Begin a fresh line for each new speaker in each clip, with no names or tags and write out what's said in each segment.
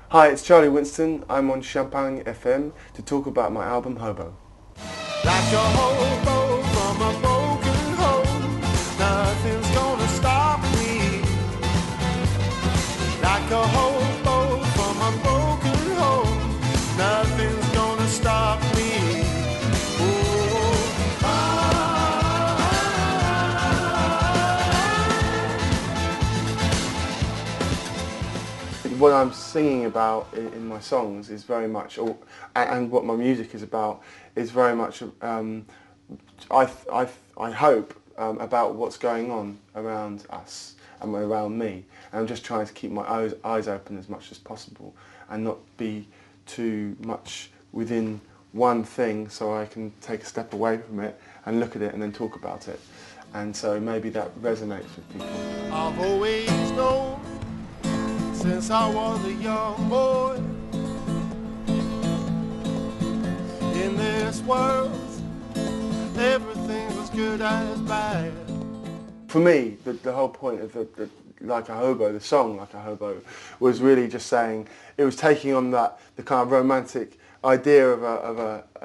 Hi, it's Charlie Winston. I'm on Champagne FM to talk about my album Hobo.
Like a hobo from a broken home, nothing's gonna stop me. Like a hobo from a broken home, nothing's gonna stop me. Oh,
What I'm singing about in my songs is very much, and what my music is about, is very much, I hope, about what's going on around us and around me. And I'm just trying to keep my eyes open as much as possible and not be too much within one thing, so I can take a step away from it and look at it and then talk about it. And so maybe that resonates with people.
I've always known since I was a young boy, in this world everything was good as bad.
For me, the whole point of the Like a Hobo, the song Like a Hobo, was really just saying, it was taking on the kind of romantic idea of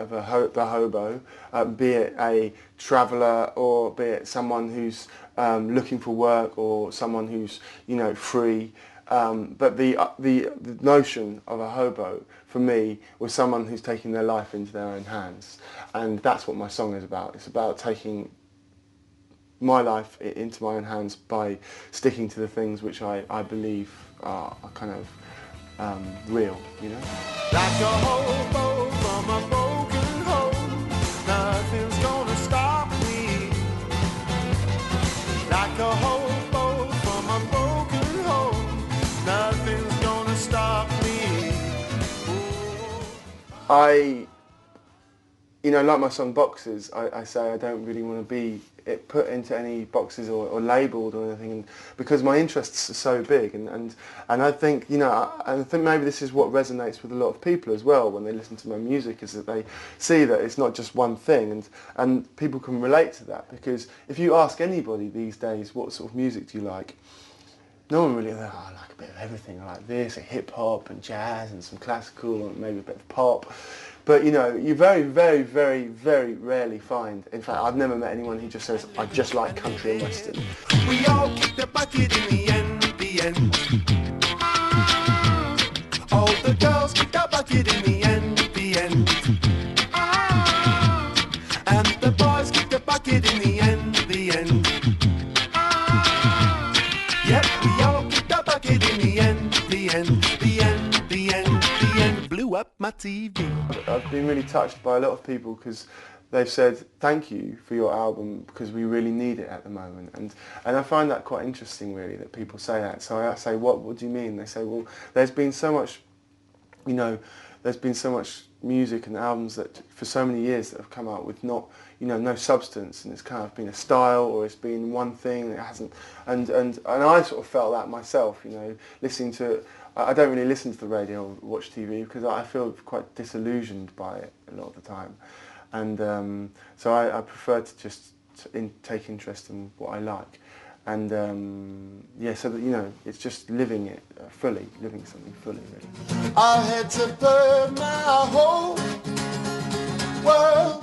the hobo, be it a traveller or be it someone who's looking for work or someone who's, you know, free. But the notion of a hobo, for me, was someone who's taking their life into their own hands. And that's what my song is about. It's about taking my life into my own hands by sticking to the things which I believe are kind of real, you know?
Like a hobo from a broken home, nothing's gonna stop me. Like a hobo from a broken home, nothing's gonna stop me.
You know, like my song Boxes, I say I don't really want to be put into any boxes or labelled or anything, because my interests are so big, and I think, you know, I think maybe this is what resonates with a lot of people as well when they listen to my music, is that they see that it's not just one thing, and people can relate to that, because if you ask anybody these days what sort of music do you like, no one really, oh, I like a bit of everything, I like this, hip hop and jazz and some classical and maybe a bit of pop. But, you know, you very, very, very, very rarely find, in fact, I've never met anyone who just says, I just like country and western.
We all kick the bucket in the end, the end. All the girls kick the bucket in the end, the end. And the boys kick the bucket in the end, the end. Yep, we all kick the bucket in the end, the end, the end, the end, the end. Blew up my TV.
I've been really touched by a lot of people because they've said thank you for your album because we really need it at the moment, and I find that quite interesting, really, that people say that. So I say, what do you mean? They say, well, there's been so much, you know, there's been so much music and albums that for so many years that have come out with not, you know, no substance, and it's kind of been a style, or it's been one thing that hasn't, and I sort of felt that myself, you know, listening to, I don't really listen to the radio or watch TV because I feel quite disillusioned by it a lot of the time, and so I prefer to just take interest in what I like, and yeah, so that, you know, it's just living it fully, living something fully, really.
I had to put my whole world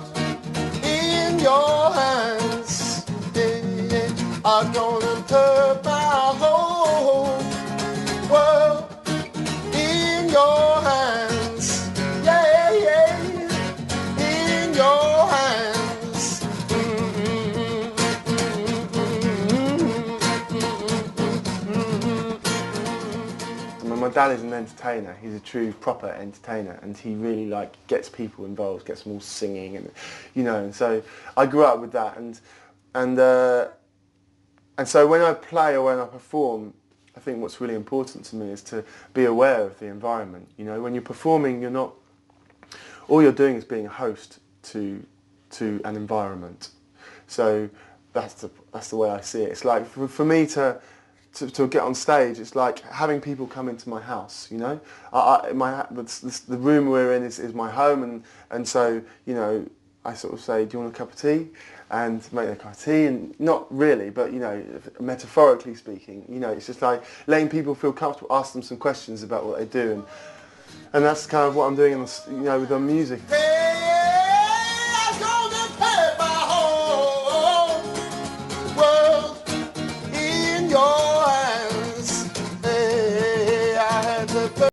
in your hands. Yeah. I'm gonna put my whole world in your hands. Yeah, yeah, in your hands.
My dad is an entertainer. He's a true proper entertainer, and he really gets people involved, gets them all singing, and, you know. And so I grew up with that, and so when I play or when I perform, I think what's really important to me is to be aware of the environment. You know, when you're performing, you're not, all you're doing is being a host to an environment. So that's the way I see it. It's like for me to get on stage, it's like having people come into my house, you know. The room we're in is my home, and so, you know, I sort of say, do you want a cup of tea? And make them a cup of tea, and not really, but, you know, metaphorically speaking, you know, it's just like letting people feel comfortable, ask them some questions about what they do, and that's kind of what I'm doing, in the, you know, with the music.